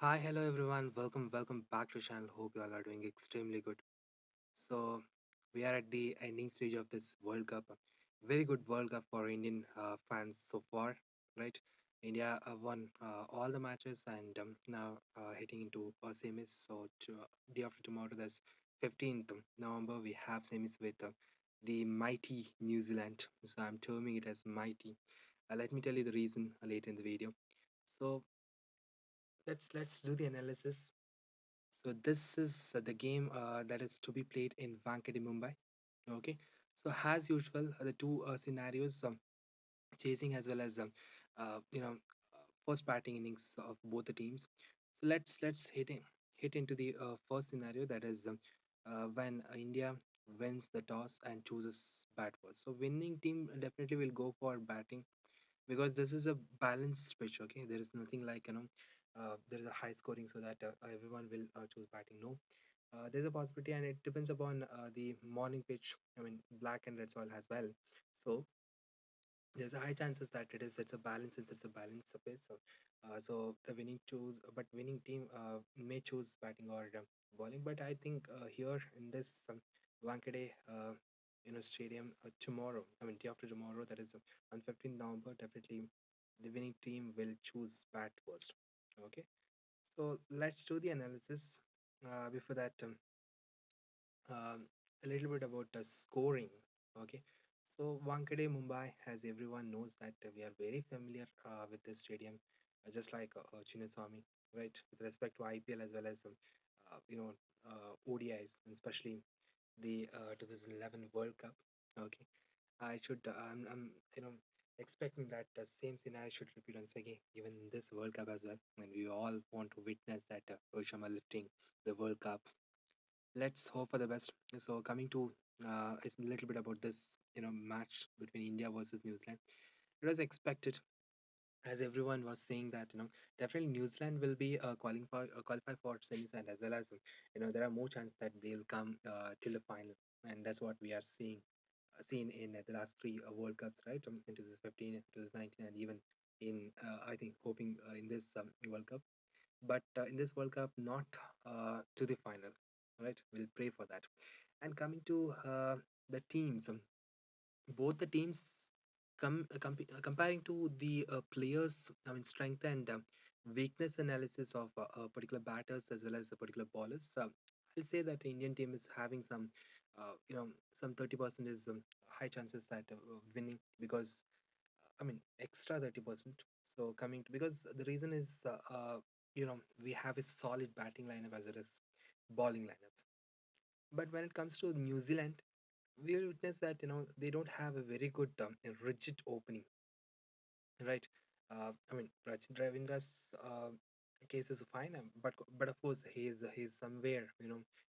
Hi, hello everyone. Welcome back to channel. Hope you all are doing extremely good. So we are at the ending stage of this World Cup. Very good World Cup for Indian fans so far, right? India won all the matches and now heading into semis. So day after tomorrow, that's 15th November, we have semis with the mighty New Zealand. So I'm terming it as mighty. Let me tell you the reason later in the video. So let's do the analysis. So this is the game that is to be played in Wankhede, Mumbai. Okay. So as usual, the two scenarios, chasing as well as first batting innings of both the teams. So let's hit into the first scenario, that is when India wins the toss and chooses bat first. So winning team definitely will go for batting because this is a balanced pitch. Okay, there is nothing like there is a high scoring so that everyone will choose batting. No, there's a possibility, and it depends upon the morning pitch. I mean, black and red soil as well. So there's a high chances that it's a balance, since it's a balanced pitch. So the winning team may choose batting or bowling. But I think here in this Wankhede stadium tomorrow, I mean day after tomorrow, that is on 15th November, definitely the winning team will choose bat first. Okay, so let's do the analysis. Before that, a little bit about the scoring. Okay, so Wankhede, Mumbai, as everyone knows that we are very familiar with this stadium, just like Chinnaswamy, right? With respect to IPL as well as ODIs, and especially the 2011 World Cup. Okay, I'm expecting that the same scenario should repeat once again, even in this World Cup as well, and we all want to witness that Rohit Sharma lifting the World Cup. Let's hope for the best. So coming to it's a little bit about this match between India versus New Zealand. It was expected, as everyone was saying, that definitely New Zealand will be qualify for semis, and as well as there are more chances that they'll come till the final, and that's what we are seen in the last three World Cups, right? In 2015, 2019, and even in I think hoping in this World Cup. But in this World Cup, not to the final, right? We'll pray for that. And coming to the teams, both the teams comparing to the players, I mean, strength and weakness analysis of particular batters as well as the particular bowlers. I'll say that the Indian team is having some 30% is high chances that winning, because I mean extra 30%. So coming to, because the reason is we have a solid batting lineup as well as bowling lineup. But when it comes to New Zealand, we will witness that they don't have a very good rigid opening, right? I mean, Rajat Ravindra's case is fine, but of course he's somewhere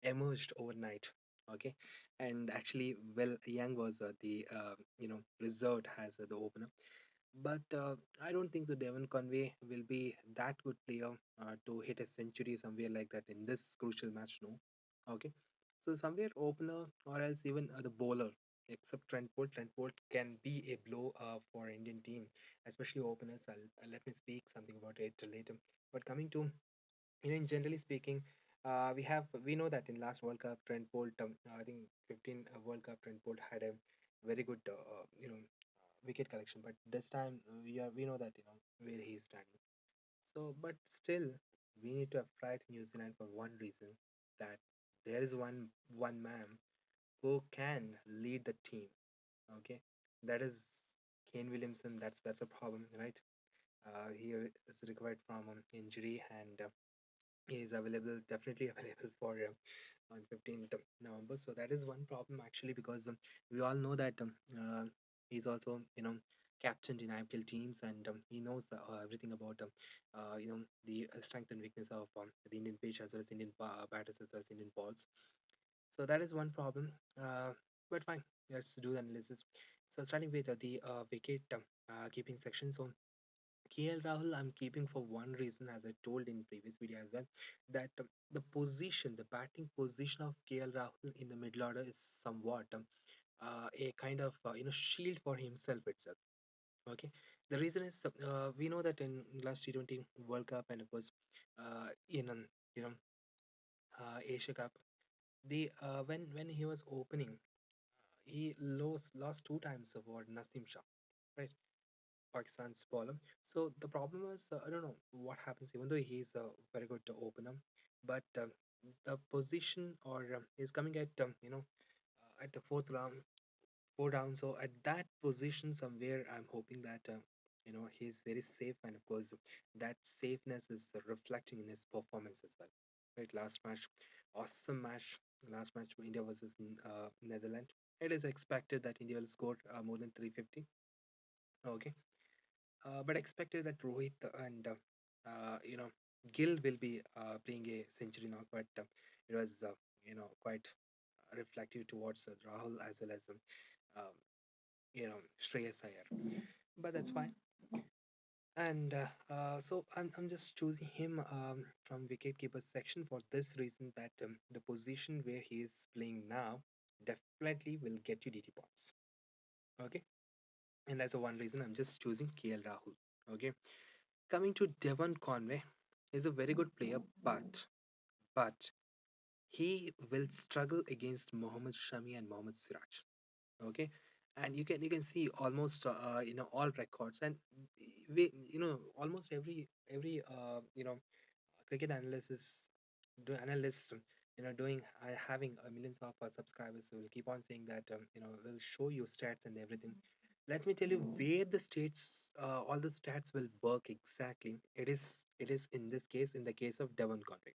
emerged overnight. Okay, and actually, well, Young was the reserved as the opener, but I don't think so. Devon Conway will be that good player to hit a century somewhere like that in this crucial match. No, okay. So somewhere opener or else even the bowler, except Trent Bolt. Trent Bolt can be a blow for Indian team, especially openers. Let me speak something about it later. But coming to generally speaking, we know that in last World Cup, Trent Bolt, I think 15 World Cup, Trent Bolt had a very good wicket collection. But this time we know that where he is standing. So, but still, we need to appreciate New Zealand for one reason, that there is one man who can lead the team. Okay, that is Kane Williamson. That's a problem, right? He is recovered from injury, and he is available, definitely available for on 15th November. So that is one problem actually, because we all know that he's also captained in IPL teams, and he knows everything about the strength and weakness of the Indian pitch as well as Indian batters as well as Indian balls. So that is one problem. But fine, let's do the analysis. So starting with the wicket keeping section. So KL Rahul, I'm keeping for one reason, as I told in previous video as well, that the batting position of KL Rahul in the middle order is somewhat a kind of shield for himself itself. Okay, The reason is we know that in last T20 World Cup and of course in you know Asia Cup, the when he was opening, he lost two times for Nasim Shah, right? Pakistan's bowler. So the problem is, I don't know what happens, even though he's a very good opener, but the position or he's coming at at the fourth round, four down. So at that position somewhere, I'm hoping that he's very safe, and of course that safeness is reflecting in his performance as well. Right, last match, awesome match. Last match, India versus Netherlands. It is expected that India will score more than 350. Okay, but expected that Rohit and Gill will be playing a century now, but it was quite reflective towards Rahul as well as um, Shreyas Iyer. But that's fine. And so I'm just choosing him from wicketkeeper section for this reason that the position where he is playing now definitely will get you DT points. Okay, and that's the one reason I'm just choosing KL Rahul. Okay, coming to Devon Conway, he's a very good player, but he will struggle against Mohammad Shami and Mohammad Siraj. Okay, and you can see almost all records, and we almost every cricket analysis do analysts doing having millions of subscribers will keep on saying that will show you stats and everything. Let me tell you where the states all the stats will work exactly. It is in this case, in the case of Devon Conway.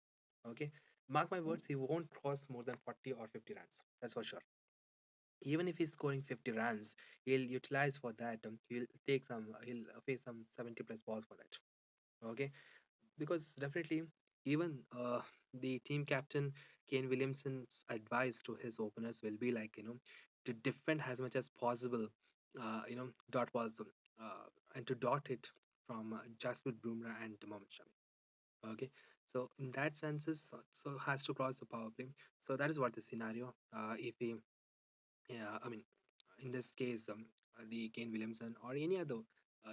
Okay, mark my words, he won't cross more than 40 or 50 runs, that's for sure. Even if he's scoring 50 runs, he'll utilize for that. He'll face some 70 plus balls for that. Okay, because definitely even the team captain Kane Williamson's advice to his openers will be like to defend as much as possible, dot balls, and to dot it from Jasprit Bumrah and Mohammad Shami. Okay, so in that senses, so has to cross the power play. So that is what the scenario. If he Yeah, I mean, in this case, the Kane Williamson or any other,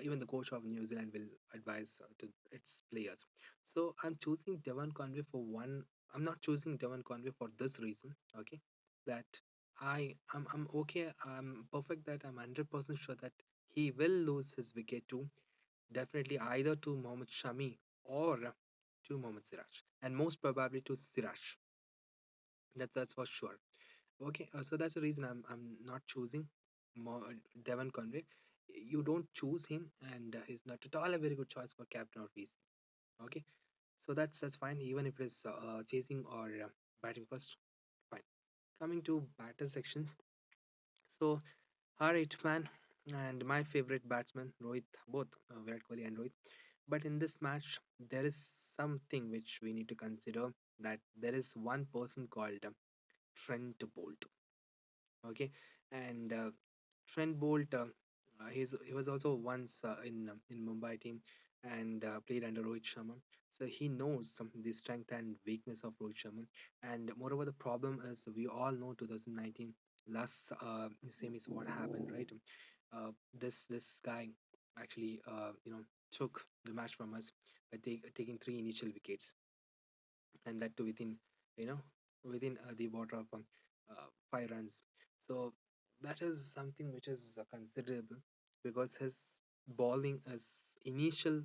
even the coach of New Zealand will advise to its players. So I'm choosing Devon Conway for one. I'm not choosing Devon Conway for this reason. Okay, that I'm okay. I'm perfect. That I'm 100% sure that he will lose his wicket to definitely either to Mohammad Shami or to Mohammad Siraj, and most probably to Siraj. That's for sure. Okay, so that's the reason I'm not choosing Devon Conway. You don't choose him, and he's not at all a very good choice for captain or VC. Okay, so that's fine. Even if it's chasing or batting first, fine. Coming to batter sections, so alright, man, and my favorite batsman Rohit, both Virat Kohli and Rohit. But in this match, there is something which we need to consider, that there is one person called Trent Bolt. Okay, and Trent Bolt, he was also once in Mumbai team and played under Rohit Sharma. So he knows the strength and weakness of Rohit Sharma. And moreover, the problem is we all know 2019 last same is what happened, right? This guy actually took the match from us by taking three initial wickets, and that too you know within the border of 5 runs. So that is something which is considerable, because his bowling is initial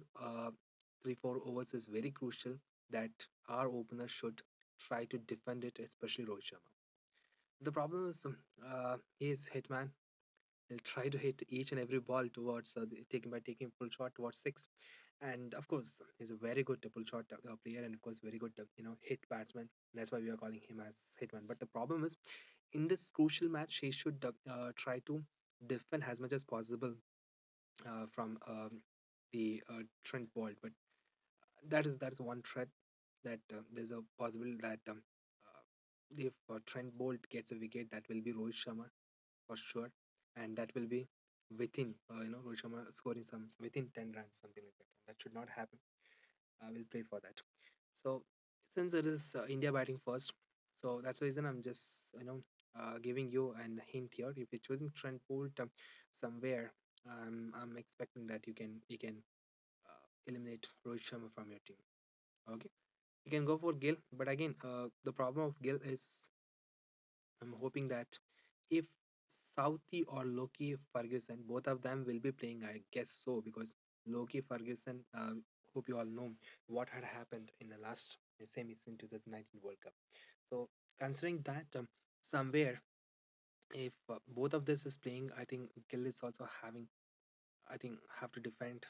3-4 overs is very crucial, that our opener should try to defend it, especially Rohit Sharma. The problem is he is hitman. He'll try to hit each and every ball towards taking full shot towards six, and of course he's a very good pull shot player, and of course very good hit batsman. That's why we are calling him as hitman. But the problem is, in this crucial match, he should try to defend as much as possible from the Trent Bolt. But that is one threat, that there's a possibility that if Trent Bolt gets a wicket, that will be Rohit Sharma for sure, and that will be within Rohit Sharma scoring some within 10 runs, something like that. That should not happen. I will pray for that. So since it is India batting first, so that's the reason I'm just giving you an hint here. If you're choosing Trent Bolt somewhere, I'm expecting that you can eliminate Rohit Sharma from your team. Okay, you can go for Gill, but again, the problem of Gill is I'm hoping that if Southey or Loki Ferguson, both of them will be playing, I guess so, because Loki Ferguson, hope you all know what had happened in the last semis in 2019 World Cup. So considering that, somewhere if both of this is playing, I think Gill is also having, I think, have to defend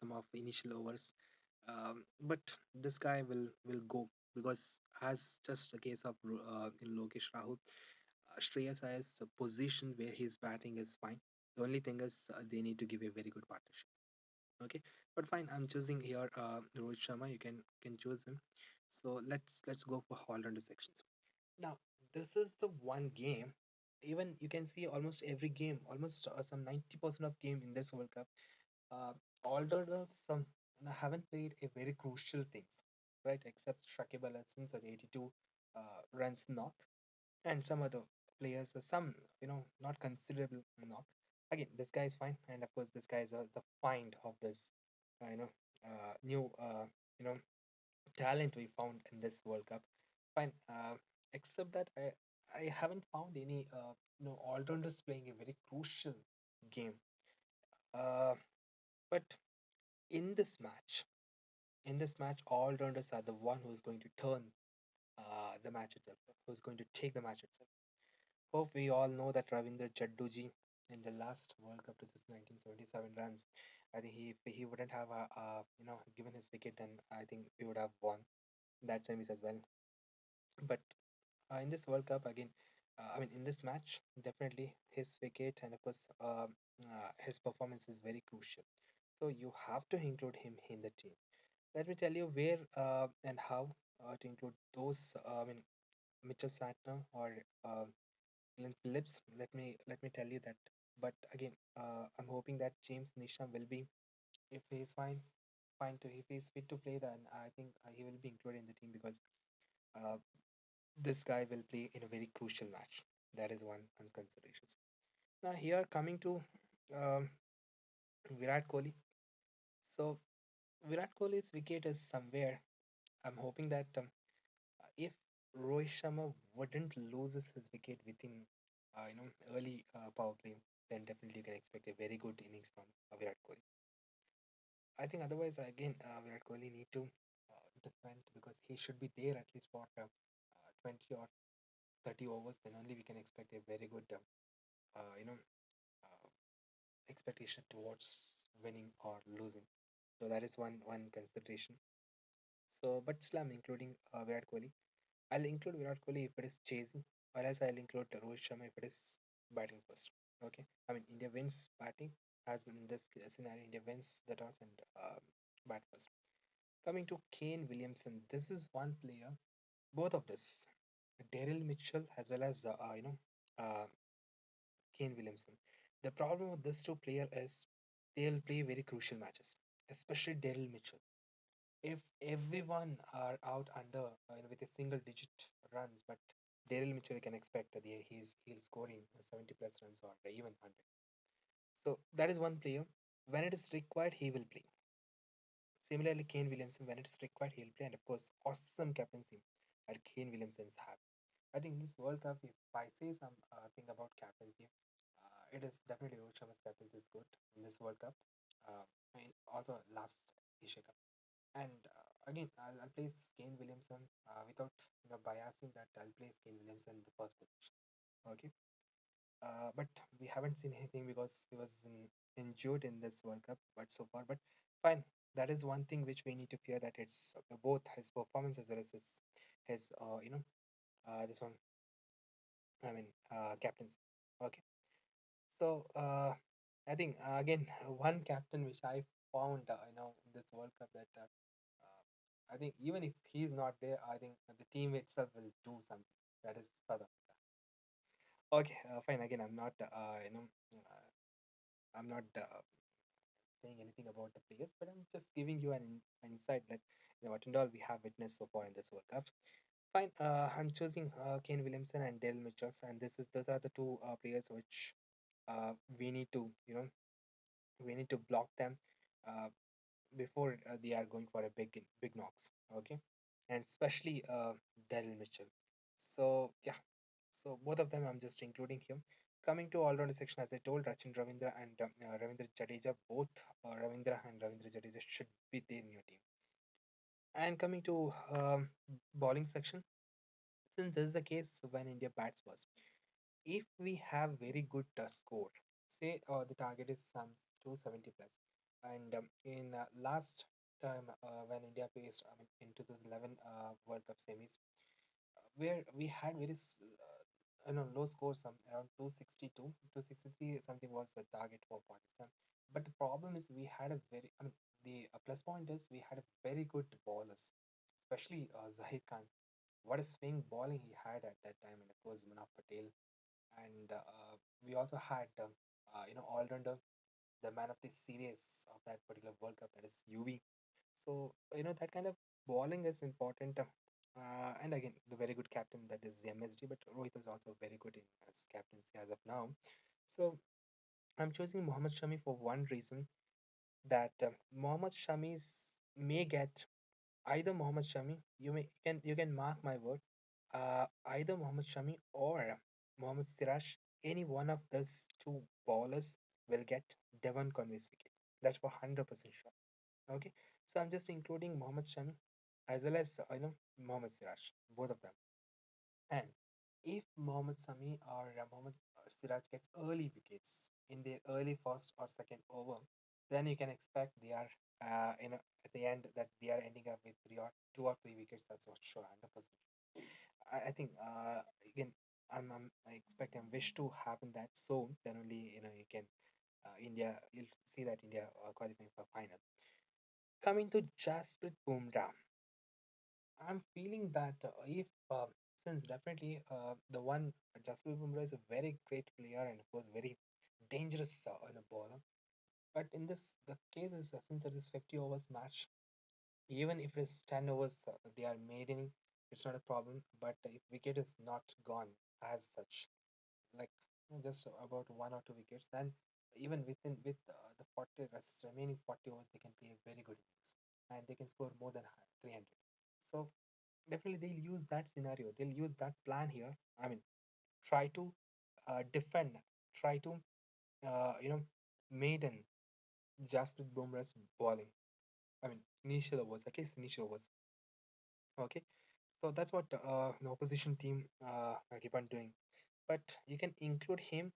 some of the initial overs. But this guy will go because as just a case of in Lokesh Rahul, Shreyas Iyer's position where he's batting is fine. The only thing is they need to give a very good partnership. Okay, but fine. I'm choosing here Rohit Sharma. You can choose him. So let's go for all-rounder sections. Now this is the one game. Even you can see almost every game, almost some 90% of game in this World Cup. Uh, all-rounders some haven't played a very crucial things, right? Except Shakib Al Hasan's at 82 runs knock and some other players, some not considerable knock. Again, this guy is fine, and of course, this guy is the find of this, new talent we found in this World Cup. Fine, except that I haven't found any all-rounders playing a very crucial game. Uh, but in this match, all-rounders are the one who's going to turn the match itself, who's going to take the match itself. Hope we all know that Ravindra Jadeja in the last World Cup 2019 77 runs. I think if he wouldn't have given his wicket, then I think we would have won that semis as well. But in this World Cup again, I mean in this match, definitely his wicket and of course his performance is very crucial. So you have to include him in the team. Let me tell you where and how to include those. I mean Mitchell Santner or Glenn Phillips. Let me tell you that. But again, I'm hoping that James Nisham will be, if he's fine to if he's fit to play, then I think he will be included in the team because uh, this guy will play in a very crucial match. That is one consideration. Now here coming to um, Virat Kohli. So Virat Kohli's wicket is somewhere. I'm hoping that if Rohit Sharma wouldn't loses his wicket within early power play, then definitely you can expect a very good innings from Virat Kohli. I think otherwise again Virat Kohli need to defend because he should be there at least for 20 or 30 overs. Then only we can expect a very good uh, you know uh, expectation towards winning or losing. So that is one consideration. So but still I'm including Virat Kohli. I'll include Virat Kohli if it is chasing, or else I'll include Rohit Sharma if it is batting first. Okay, I mean India wins batting, as in this scenario, India wins the toss and bat first. Coming to Kane Williamson, this is one player. Both of this, Daryl Mitchell as well as uh, Kane Williamson. The problem with this two player is they'll play very crucial matches, especially Daryl Mitchell. If everyone are out under with a single digit runs, but Daryl Mitchell can expect that he'll scoring 70 plus runs or even 100. So that is one player. When it is required, he will play. Similarly, Kane Williamson, when it is required, he'll play, and of course, awesome captaincy that Kane Williamson's have. I think this World Cup, if I say some thing about captaincy, it is definitely Rohit Sharma's captaincy is good in this World Cup. And also last Asia Cup. And again, I'll place Kane Williamson without biasing that I'll place Kane Williamson in the first position. Okay, but we haven't seen anything because he was injured in this World Cup. But so far, but fine. That is one thing which we need to fear that it's both his performance as well as his this one. I mean captains. Okay, so I think again one captain which I found in this World Cup that I think even if he's not there, I think the team itself will do something. That is South Africa. Okay, fine. Again, I'm not saying anything about the players, but I'm just giving you an insight that what and all we have witnessed so far in this World Cup. Fine. I'm choosing Kane Williamson and Dale Mitchell, and those are the two players which we need to We need to block them uh, before they are going for a big knocks. Okay, and especially Daryl Mitchell. So yeah, so both of them I'm just including here. Coming to all-rounder section, as I told, Rachin Ravindra and Ravindra Jadeja, both Ravindra and Ravindra Jadeja should be there in your team. And coming to bowling section, since this is the case when India bats first, if we have very good score, say the target is some 270 plus, and in last time when India faced, I mean, in 2011 World Cup semis, where we had very low score, some around 262, 263 something was the target for Pakistan. But the problem is we had a very, I mean, the plus point is we had a very good bowlers, especially Zahir Khan. What a swing bowling he had at that time, and of course Manaf Patel, and we also had all-rounder, the man of the series of that particular World Cup, that is UV. So that kind of bowling is important. And again, the very good captain, that is the MSD, but Rohit is also very good in as captaincy as of now. So I'm choosing Mohammad Shami for one reason, that Mohammad Shami's may get either Mohammad Shami. You can mark my word. Either Mohammad Shami or Mohammad Siraj, any one of those two bowlers will get Devon Conway's wicket. That's for 100% sure. Okay, so I'm just including Mohammad Shami as well as Mohammad Siraj, both of them. And if Mohammad Sami or Mohammad Siraj gets early wickets in their early first or second over, then you can expect they are at the end that they are ending up with two or three wickets. That's for sure, 100%. I think again I'm I expect and wish to happen that soon. Then only you can India, you'll see that India qualifying for final. Coming to Jasprit Bumrah, I'm feeling that if since definitely the one Jasprit Bumrah is a very great player and of course very dangerous in a bowler. But in this, the case is since it is 50 overs match, even if it's 10 overs they are made in, it's not a problem. But if wicket is not gone as such, like just about one or two wickets, then even with the 40 remaining 40 overs, they can play a very good innings and they can score more than 300. So definitely they'll use that scenario. They'll use that plan here. I mean, try to defend, try to maiden Jasprit Bumrah's bowling. I mean, initial overs, at least initial overs. Okay, so that's what the opposition team keep on doing. But you can include him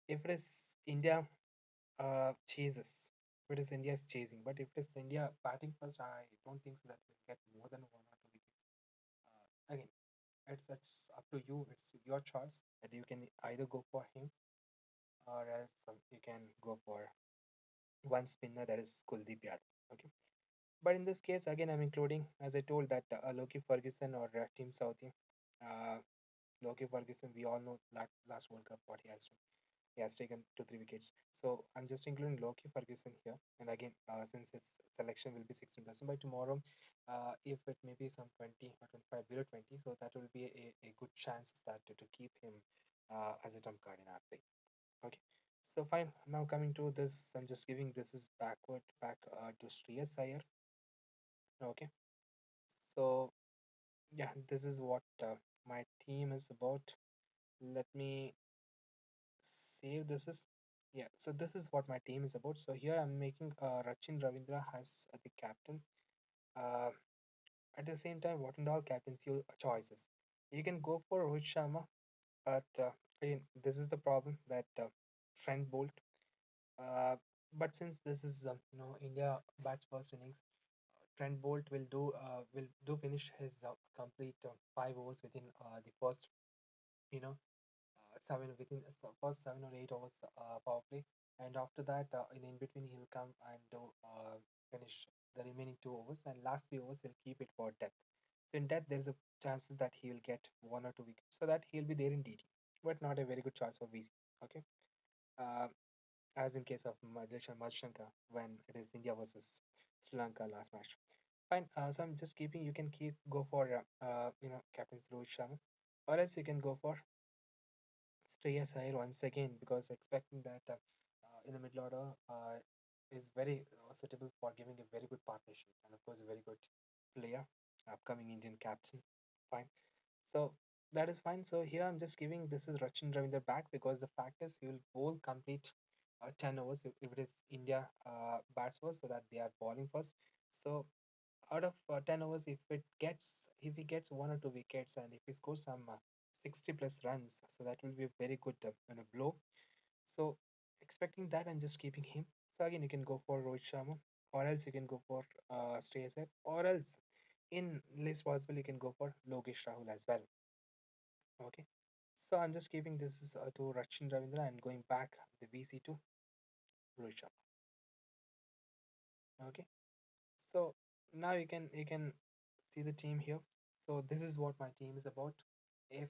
if it is India chases. If it is India's chasing, but if it is India batting first, I don't think so that will get more than one or two wickets. Again, it's up to you. It's your choice that you can either go for him or else you can go for one spinner, that is Kuldeep Yadav. Okay, but in this case again I'm including, as I told, that Loki Ferguson or Team Southie. Uh, Loki Ferguson, we all know that last World Cup what he has done. He has taken 2 3 wickets. So I'm just including Loki Ferguson here. And again, since his selection will be 16% by tomorrow, if it may be some 20 or 25 below 20, so that will be a good chance that to keep him as a trump card in our play. Okay. So fine. Now coming to this, I'm just giving this is back to Shreyas Iyer. Okay. So yeah, this is what my team is about. Let me save this is, yeah, so this is what my team is about. So here I'm making Rachin Ravindra as the captain. uh, at the same time, what and all captaincy choices, you can go for Rohit Sharma, but again, this is the problem that Trent Bolt, uh, but since this is India bats first innings, Trent Bolt will do finish his complete 5 overs within the first seven within first 7 or 8 overs power play, and after that in between he'll come and do finish the remaining 2 overs, and last 3 overs he'll keep it for death. So in death there's a chances that he will get one or two wickets, so that he'll be there in DT, but not a very good chance for VC. Okay, uh, as in case of Madhushanka when it is India versus Sri Lanka last match. Fine. So I'm just keeping. You can keep go for Captain Rohit Sharma, or else you can go for Shreyas Iyer once again, because expecting that in the middle order, is very suitable for giving a very good partnership and of course a very good player, upcoming Indian captain. Fine. So that is fine. So here I'm just giving this is Rachin Ravinder back because the fact is he will bowl complete 10 overs if it is India bats first so that they are bowling first. So out of 10 overs, if he gets one or two wickets and if he scores some 60 plus runs, so that will be a very good blow. So expecting that, I'm just keeping him. So again, you can go for Rohit Sharma, or else you can go for Shreyas Iyer, or else in least possible you can go for Lokesh Rahul as well. Okay. So I'm just keeping this to Rachin Ravindra and going back the VC to Rohit Sharma. Okay. So now you can see the team here. So this is what my team is about. If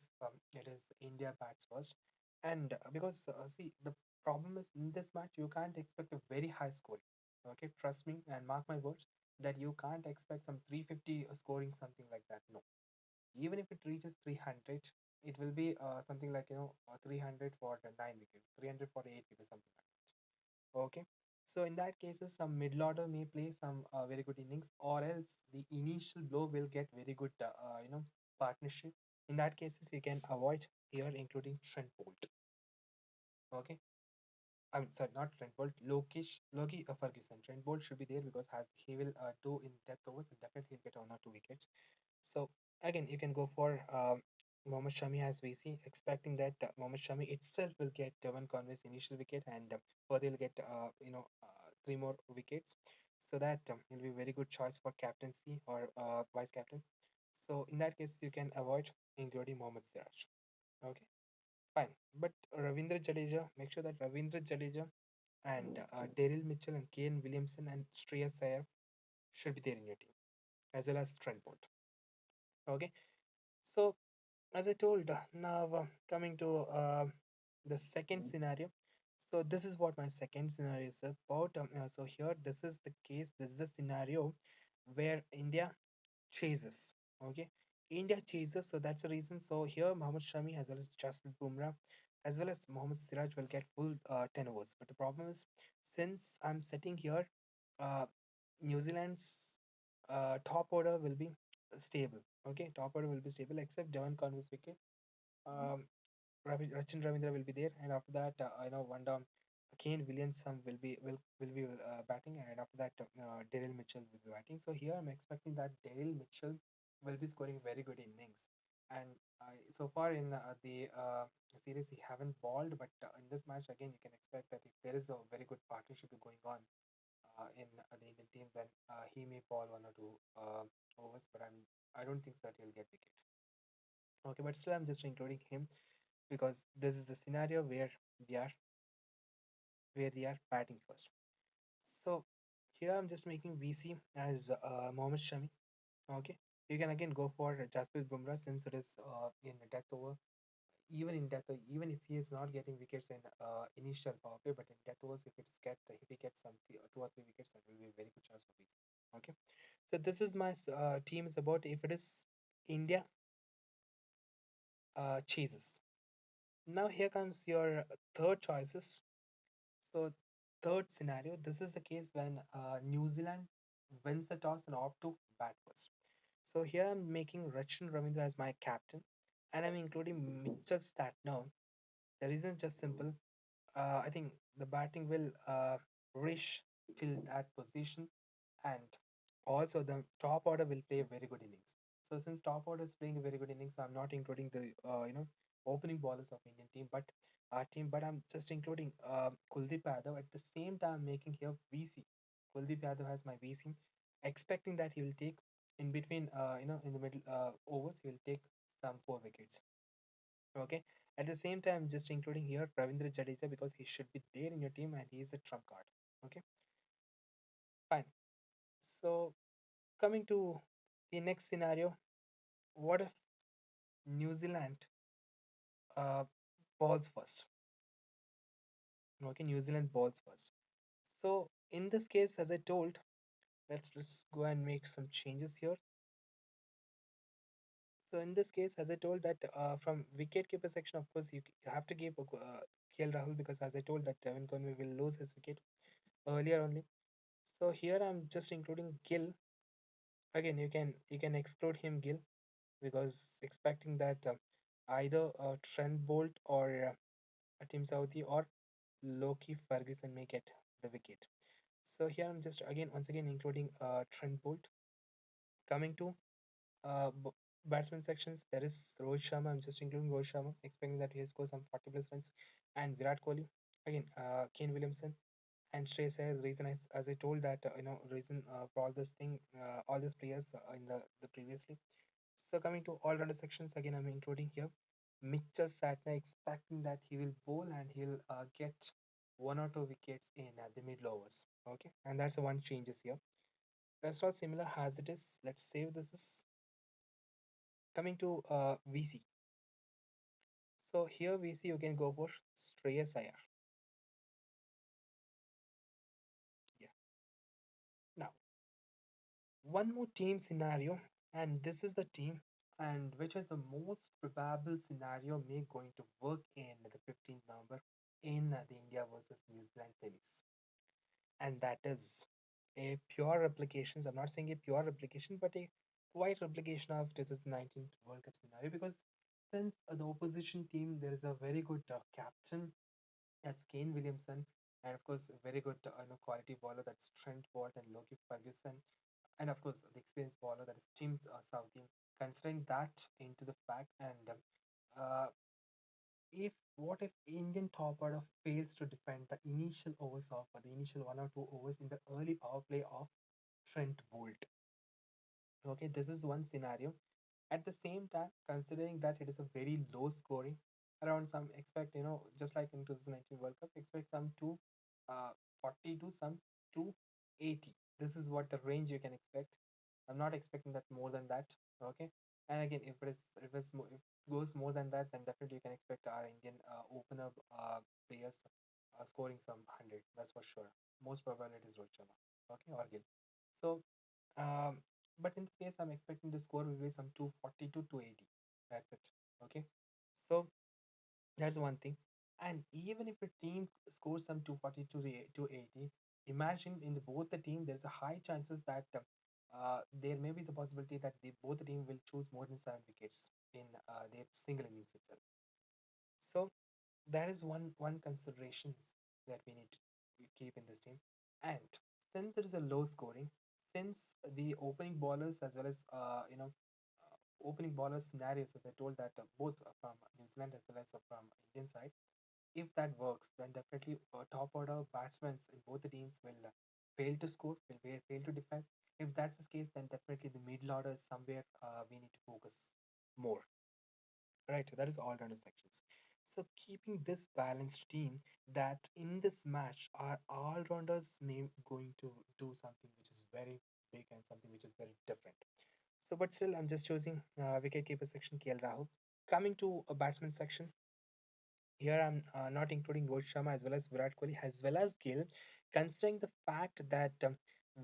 it is India bats first, and because see the problem is in this match you can't expect a very high score. Okay, trust me and mark my words that you can't expect some 350 scoring something like that. No, even if it reaches 300, it will be something like 300 for the 9 wickets, 300 for 8 wickets, something like that. Okay. So in that cases, some middle order may play some very good innings, or else the initial blow will get very good, partnership. In that cases, you can avoid here, including Trent Bolt. Okay, I'm sorry, not Trent Bolt, Loki Ferguson. Trent Bolt should be there because has he will do in depth overs and definitely he'll get 1 or 2 wickets. So again, you can go for Mohammad Shami as VC, expecting that Mohammad Shami itself will get Devon Conway's initial wicket and further will get 3 more wickets, so that will be a very good choice for captaincy or vice captain. So in that case, you can avoid including Mohammad Siraj. Okay, fine. But Ravindra Jadeja, make sure that Ravindra Jadeja and Daryl Mitchell and Kane Williamson and Shreyas Iyer should be there in your team, as well as Trent Bolt. Okay, so as I told, now coming to the second scenario. So this is what my second scenario is about. So here, this is the case. This is the scenario where India chases. Okay, India chases. So that's the reason. So here, Mohammad Shami as well as Jasprit Bumrah, as well as Mohammad Siraj will get full 10 overs. But the problem is, since I'm setting here, uh, New Zealand's top order will be stable. Okay, top order will be stable except Devon Conway's wicket. Um, Rachin Ravindra will be there, and after that, one down, Kane Williamson will be batting, and after that, Daryl Mitchell will be batting. So here, I'm expecting that Daryl Mitchell will be scoring very good innings. And so far in the series, he haven't balled, but in this match again, you can expect that if there is a very good partnership going on in the Indian team, then he may ball 1 or 2 overs. But I don't think that he'll get wicket. Okay, but still, I'm just including him because this is the scenario they are where they are batting first. So here I'm just making VC as Mohammad Shami. Okay, you can again go for Jasprit Bumrah since it is in a death over. Even if he is not getting wickets in initial power play, but in death overs, if he gets some 2 or 3 wickets, that will be a very good chance for VC. Okay, so this is my team is about if it is India chases. Now here comes your third choices. So, third scenario, this is the case when New Zealand wins the toss and opt to bat first. So here I'm making Rachin Ravindra as my captain, and I'm including Mitchell Stark. The reason is just simple. I think the batting will reach till that position, and also the top order will play very good innings. So since top order is playing a very good innings, so I'm not including the opening bowlers of Indian team, but our team. But I'm just including Kuldeep Yadav at the same time making here VC. Kuldeep Yadav has my VC, expecting that he will take in between in the middle overs he will take some 4 wickets. Okay. At the same time, just including here Ravindra Jadeja because he should be there in your team and he is a trump card. Okay, fine. So coming to the next scenario, what if New Zealand uh, balls first? Okay, New Zealand balls first. So in this case, as I told, let's go and make some changes here. So in this case, as I told that from wicket keeper section, of course you have to keep KL Rahul because as I told that Devin Conway will lose his wicket. earlier only. So here I'm just including Gill. Again, you can exclude him, Gill, because expecting that either Trent Bolt or Tim Southey or Loki Ferguson may get the wicket. So here I'm just again once again including Trent Bolt. Coming to uh, b- batsman sections, there is Rohit Sharma. I'm just including Rohit Sharma, expecting that he'll score some 40 plus runs, and Virat Kohli. Again, Kane Williamson and Shreyas Iyer. Reason as I told that reason for all this thing, all these players in the previously. So coming to all-rounder sections, again I'm including here Mitchell Satner, expecting that he will bowl and he'll get one or two wickets in the middle overs. Okay, and that's the one changes here. Rest all similar as it is. Let's save this. Is coming to VC. So here VC you can go for Shreyas Iyer. Yeah. Now one more team scenario, and this is the team, and which is the most probable scenario may going to work in the 15th November in the India versus New Zealand series, and that is a pure replication. I'm not saying a pure replication, but a quite replication of 2019 World Cup scenario, because since the opposition team there is a very good captain as Kane Williamson, and of course a very good quality bowler, that's Trent Bolt and Loki Ferguson, and of course the experienced bowler, that is Tim Southey. Considering that into the fact, and if Indian top order fails to defend the initial overs of the initial 1 or 2 overs in the early power play of Trent Bolt. Okay, this is one scenario. At the same time, considering that it is a very low scoring, around some expect, just like in 2019 World Cup, expect some 240 to some 280. This is what the range you can expect. I'm not expecting that more than that. Okay, and again, if it goes more than that, then definitely you can expect our Indian opener players scoring some 100. That's for sure. Most probably it is Rohit Sharma. Okay, or Gill. So um, but in this case, I'm expecting the score will be some 240 to 280. That's it. Okay. So that's one thing. And even if a team scores some 240 to 280, imagine in both the team, there's a high chances that there may be the possibility that both the team will choose more than 7 wickets in their single innings itself. So that is one considerations that we need to keep in this team. And since it is a low scoring, since the opening bowlers as well as opening bowlers scenarios, as I told that both from New Zealand as well as from Indian side, if that works, then definitely top order batsmen in both the teams will fail to score, will fail to defend. If that's the case, then definitely the middle order is somewhere we need to focus more. Right, that is all-rounder sections. So keeping this balanced team, that in this match our all-rounders may going to do something which is very big and something which is very different. So, but still, I'm just choosing wicket-keeper section KL Rahul. Coming to a batsman section, here I'm not including Rohit Sharma as well as Virat Kohli as well as Gill, considering the fact that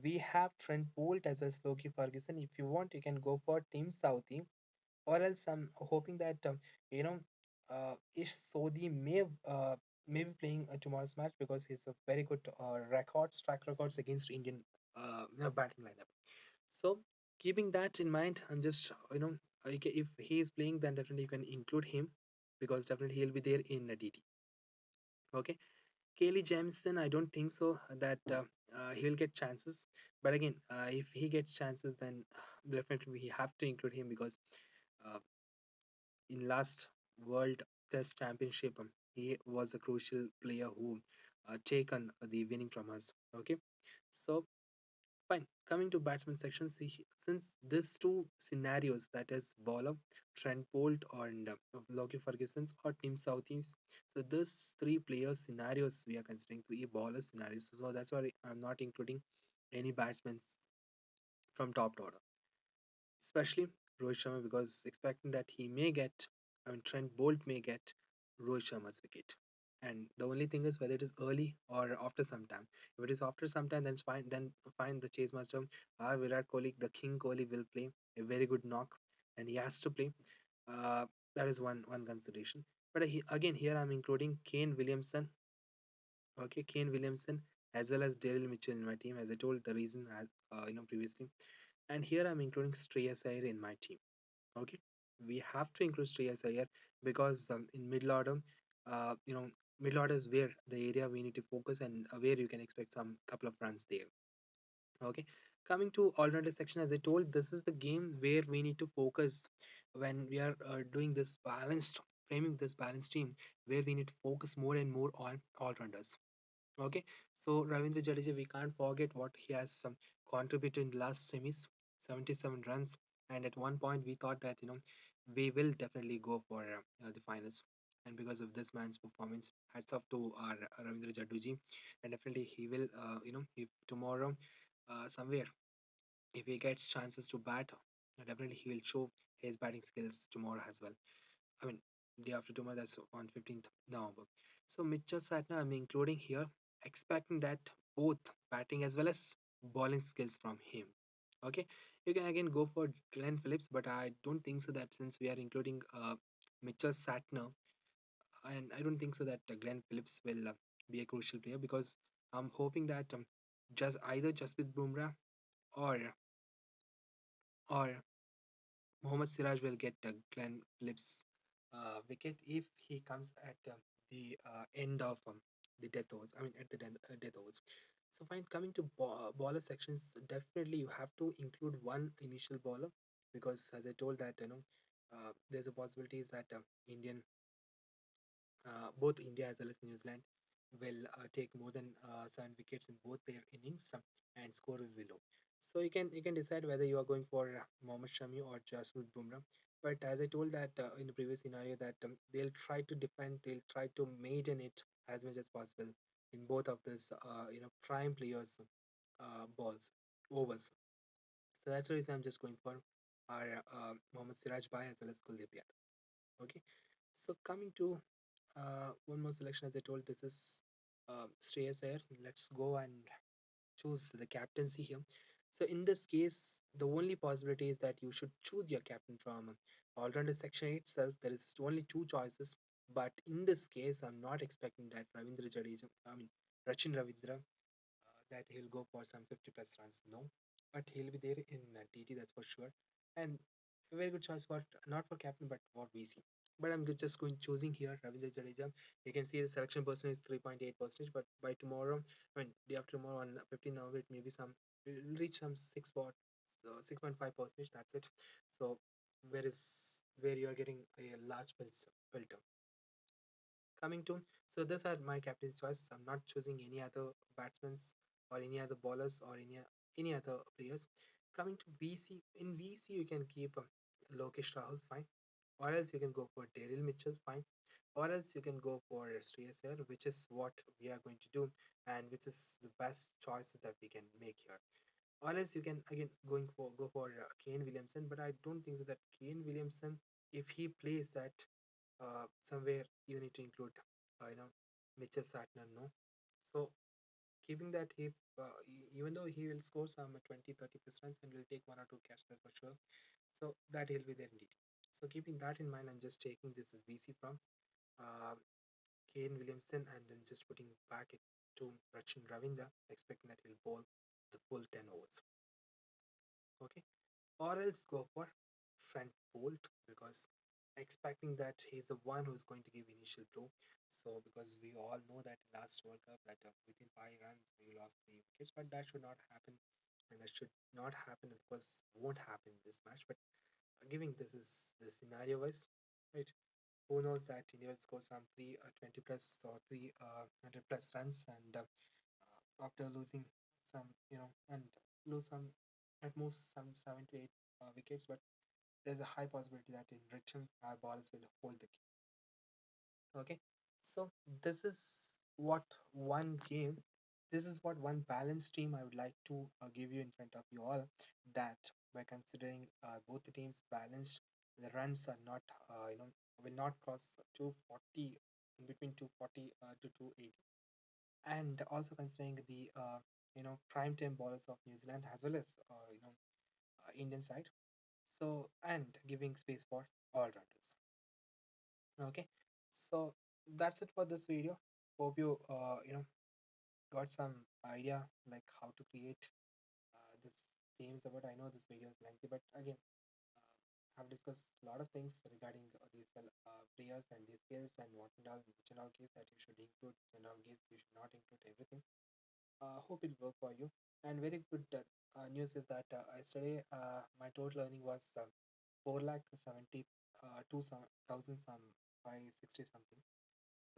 we have Trent Bolt as well as Loki Ferguson. If you want, you can go for Team Southie, or else I'm hoping that you know Ish Sodhi may be playing tomorrow's match, because he's a very good track records against Indian batting lineup. So keeping that in mind, I'm just if he is playing, then definitely you can include him, because definitely he'll be there in the DT. Okay, Kelly Jameson, I don't think so that he'll get chances. But again, if he gets chances, then definitely we have to include him, because uh, in last World Test Championship, he was a crucial player who taken the winning from us. Okay, so fine. Coming to batsman section, see, since these two scenarios, that is bowler Trent Bolt and Logie Ferguson's or Tim Southeast, so these three players scenarios we are considering three bowler scenarios. So that's why I'm not including any batsmen from top to order, especially Rohit Sharma, because expecting that he may get, I mean, Trent Bolt may get Rohit Sharma's wicket. And the only thing is whether it is early or after some time. If it is after some time, then it's fine. Then fine, the chase master, Virat Kohli, the King Kohli, will play a very good knock, and he has to play. Uh, that is one consideration. But again, here I'm including Kane Williamson. Okay, Kane Williamson as well as Daryl Mitchell in my team, as I told the reason previously. And here I'm including Shreyas Iyer in my team. Okay, we have to include Shreyas Iyer because in middle order, uh, you know, middle order is where the area we need to focus and where you can expect some couple of runs there. Okay, coming to alternative section, as I told, this is the game where we need to focus when we are doing this balanced framing this balanced team, where we need to focus more and more on all-rounders. Okay, so Ravindra Jadeja, we can't forget what he has contributed in the last semis, 77 runs, and at one point we thought that we will definitely go for the finals. And because of this man's performance, hats off to our Ravindra Jadeja, and definitely he will, if tomorrow, somewhere, if he gets chances to bat, definitely he will show his batting skills tomorrow as well. I mean, day after tomorrow, that's on 15th November. So Mitchell Satner, I'm including here, expecting that both batting as well as bowling skills from him. Okay, you can again go for Glenn Phillips, but I don't think so that since we are including Mitchell Satner, and I don't think so that Glenn Phillips will be a crucial player because I'm hoping that just either Jasprit Bumrah or or Mohammad Siraj will get Glenn Phillips' wicket if he comes at the end of the death overs. I mean, at the death overs. So, fine. Coming to bowler sections, definitely you have to include one initial bowler because, as I told that there's a possibility that both India as well as New Zealand will take more than 7 wickets in both their innings and score will be low. So you can decide whether you are going for Mohammad Shami or Jasprit Bumrah. But as I told that in the previous scenario that they'll try to defend, they'll try to maiden it as much as possible in both of this prime players balls overs. So that's the reason I'm just going for our Mohammad Siraj Bhai as well as Kuldeep Yadav. Okay. So coming to one more selection, as I told, this is Shreyas Iyer. Let's go and choose the captaincy here. So in this case, the only possibility is that you should choose your captain from all-rounder section itself. There is only two choices, but in this case, I'm not expecting that Ravindra Jadeja, I mean Rachin Ravindra, that he'll go for some 50 plus runs. No, but he'll be there in TT, that's for sure. And a very good choice for not for captain but for VC. But I'm just going choosing here Ravindra Jadeja. You can see the selection percentage is 3.8 percentage, but by tomorrow, I mean day after tomorrow on 15 November, it maybe some will reach some 6.5 percentage. That's it. So where you are getting a large filter coming to. So these are my captain's choices. I'm not choosing any other batsmen or any other bowlers or any other players. Coming to VC, in VC you can keep Lokesh Rahul, fine, or else you can go for Daryl Mitchell, fine, or else you can go for Shreyas Iyer, which is what we are going to do, and which is the best choices that we can make here. Or else you can again go for Kane Williamson, but I don't think so that Kane Williamson, if he plays that somewhere you need to include Mitchell Satner, no. So keeping that, if even though he will score some 20-30 plus runs and will take one or two catches there for sure, so that he'll be there indeed. So keeping that in mind, I'm just taking this as VC from uh, Kane Williamson and then just putting back it to Rachin Ravindra, expecting that he'll bowl the full 10 overs. Okay, or else go for Trent Bolt because expecting that he's the one who's going to give initial blow. So because we all know that last World Cup that within 5 runs we lost 3 wickets, but that should not happen, and that should not happen. Of course, won't happen in this match. But giving this is the scenario wise, right? Who knows that India will score some 320 plus or 300 plus runs, and after losing some, and lose some at most some 7 to 8 wickets, but there's a high possibility that in return our balls will hold the key. Okay, so this is what one game, this is what one balanced team I would like to give you in front of you all. That by considering both the teams balanced, the runs are not will not cross 240, in between 240 to 280, and also considering the prime time bowlers of New Zealand as well as Indian side. So and giving space for all runners. Okay, so that's it for this video. Hope you got some idea like how to create this games about. I know this video is lengthy, but again, have discussed a lot of things regarding these players and these skills and what and all, which and all case that you should include, and all case you should not include everything. Hope it work for you. And very good news is that yesterday my total earning was 4,72,000 some 560 something.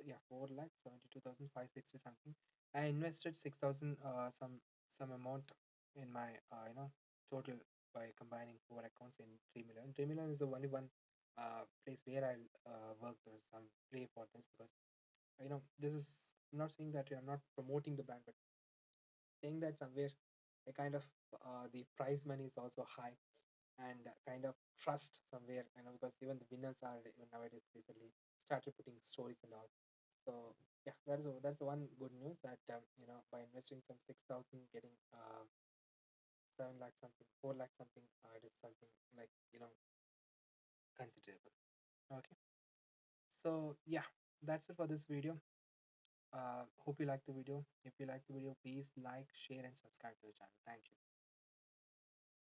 Yeah, 4,72,560 something. I invested 6,000 some amount in my total by combining four accounts in 3 million. 3 million is the only one place where I'll work some play for this, because this is, I'm not saying that I'm not promoting the brand, but saying that somewhere a kind of the prize money is also high, and kind of trust somewhere, because even the winners are even nowadays recently started putting stories and all. So yeah, that's one good news that by investing some 6,000, getting 7 lakh something, 4 lakh something, it is something like considerable. Okay, so yeah, that's it for this video. Hope you like the video. If you like the video, please like, share, and subscribe to the channel. Thank you.